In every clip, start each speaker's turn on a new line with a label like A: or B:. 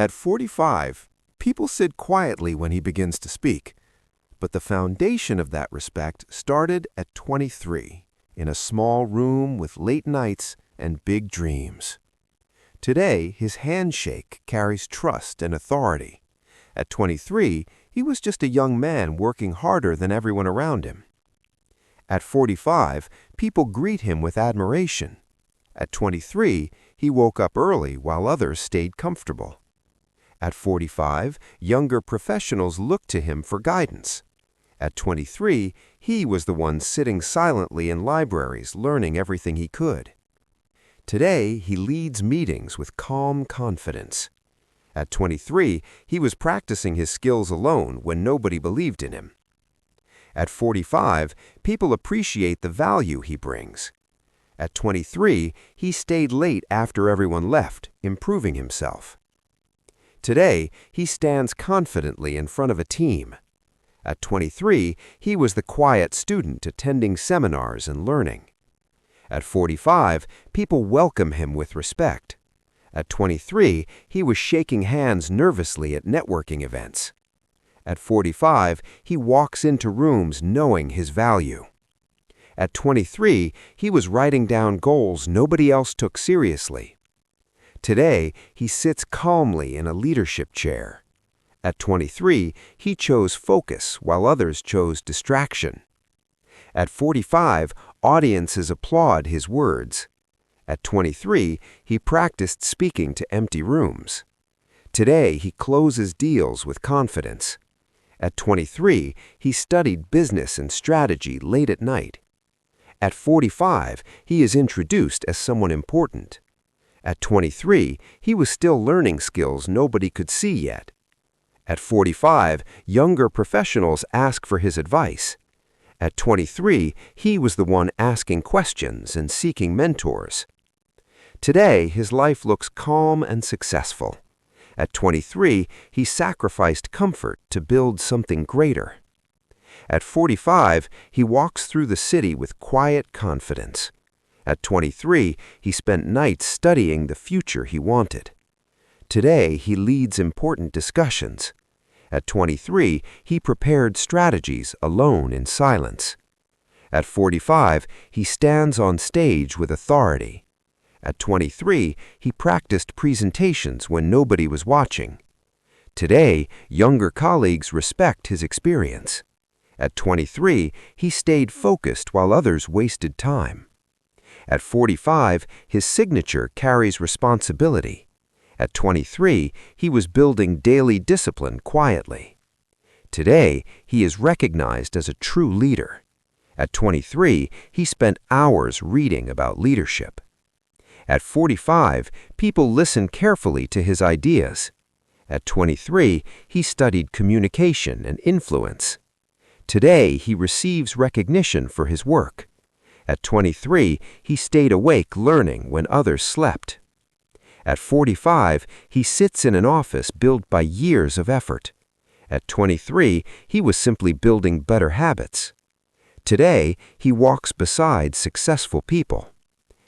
A: At 45, people sit quietly when he begins to speak. But the foundation of that respect started at 23, in a small room with late nights and big dreams. Today, his handshake carries trust and authority. At 23, he was just a young man working harder than everyone around him. At 45, people greet him with admiration. At 23, he woke up early while others stayed comfortable. At 45, younger professionals looked to him for guidance. At 23, he was the one sitting silently in libraries learning everything he could. Today, he leads meetings with calm confidence. At 23, he was practicing his skills alone when nobody believed in him. At 45, people appreciate the value he brings. At 23, he stayed late after everyone left, improving himself. Today, he stands confidently in front of a team. At 23, he was the quiet student attending seminars and learning. At 45, people welcome him with respect. At 23, he was shaking hands nervously at networking events. At 45, he walks into rooms knowing his value. At 23, he was writing down goals nobody else took seriously. Today, he sits calmly in a leadership chair. At 23, he chose focus while others chose distraction. At 45, audiences applaud his words. At 23, he practiced speaking to empty rooms. Today, he closes deals with confidence. At 23, he studied business and strategy late at night. At 45, he is introduced as someone important. At 23, he was still learning skills nobody could see yet. At 45, younger professionals ask for his advice. At 23, he was the one asking questions and seeking mentors. Today, his life looks calm and successful. At 23, he sacrificed comfort to build something greater. At 45, he walks through the city with quiet confidence. At 23, he spent nights studying the future he wanted. Today, he leads important discussions. At 23, he prepared strategies alone in silence. At 45, he stands on stage with authority. At 23, he practiced presentations when nobody was watching. Today, younger colleagues respect his experience. At 23, he stayed focused while others wasted time. At 45, his signature carries responsibility. At 23, he was building daily discipline quietly. Today, he is recognized as a true leader. At 23, he spent hours reading about leadership. At 45, people listened carefully to his ideas. At 23, he studied communication and influence. Today, he receives recognition for his work. At 23, he stayed awake learning when others slept. At 45, he sits in an office built by years of effort. At 23, he was simply building better habits. Today, he walks beside successful people.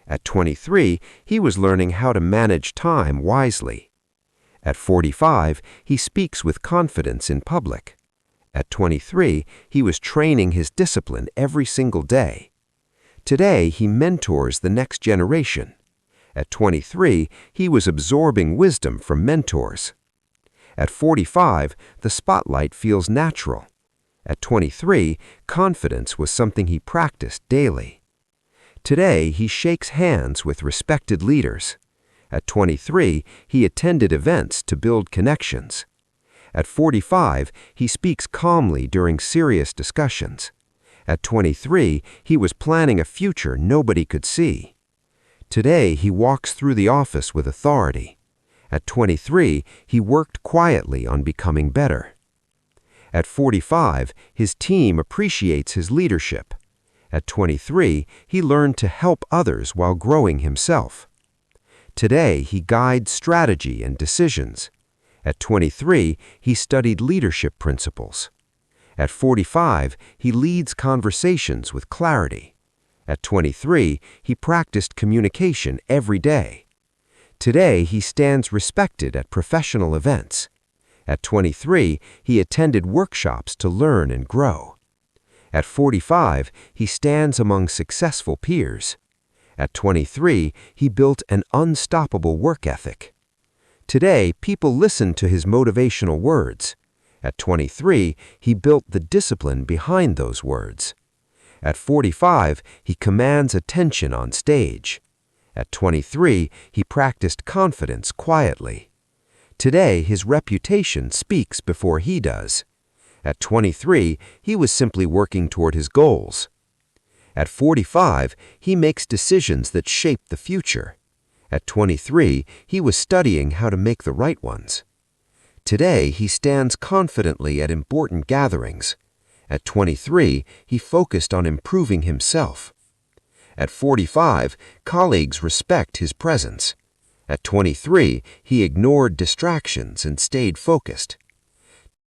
A: At 23, he was learning how to manage time wisely. At 45, he speaks with confidence in public. At 23, he was training his discipline every single day. Today, he mentors the next generation. At 23, he was absorbing wisdom from mentors. At 45, the spotlight feels natural. At 23, confidence was something he practiced daily. Today, he shakes hands with respected leaders. At 23, he attended events to build connections. At 45, he speaks calmly during serious discussions. At 23, he was planning a future nobody could see. Today, he walks through the office with authority. At 23, he worked quietly on becoming better. At 45, his team appreciates his leadership. At 23, he learned to help others while growing himself. Today, he guides strategy and decisions. At 23, he studied leadership principles. At 45, he leads conversations with clarity. At 23, he practiced communication every day. Today, he stands respected at professional events. At 23, he attended workshops to learn and grow. At 45, he stands among successful peers. At 23, he built an unstoppable work ethic. Today, people listen to his motivational words. At 23, he built the discipline behind those words. At 45, he commands attention on stage. At 23, he practiced confidence quietly. Today, his reputation speaks before he does. At 23, he was simply working toward his goals. At 45, he makes decisions that shape the future. At 23, he was studying how to make the right ones. Today, he stands confidently at important gatherings. At 23, he focused on improving himself. At 45, colleagues respect his presence. At 23, he ignored distractions and stayed focused.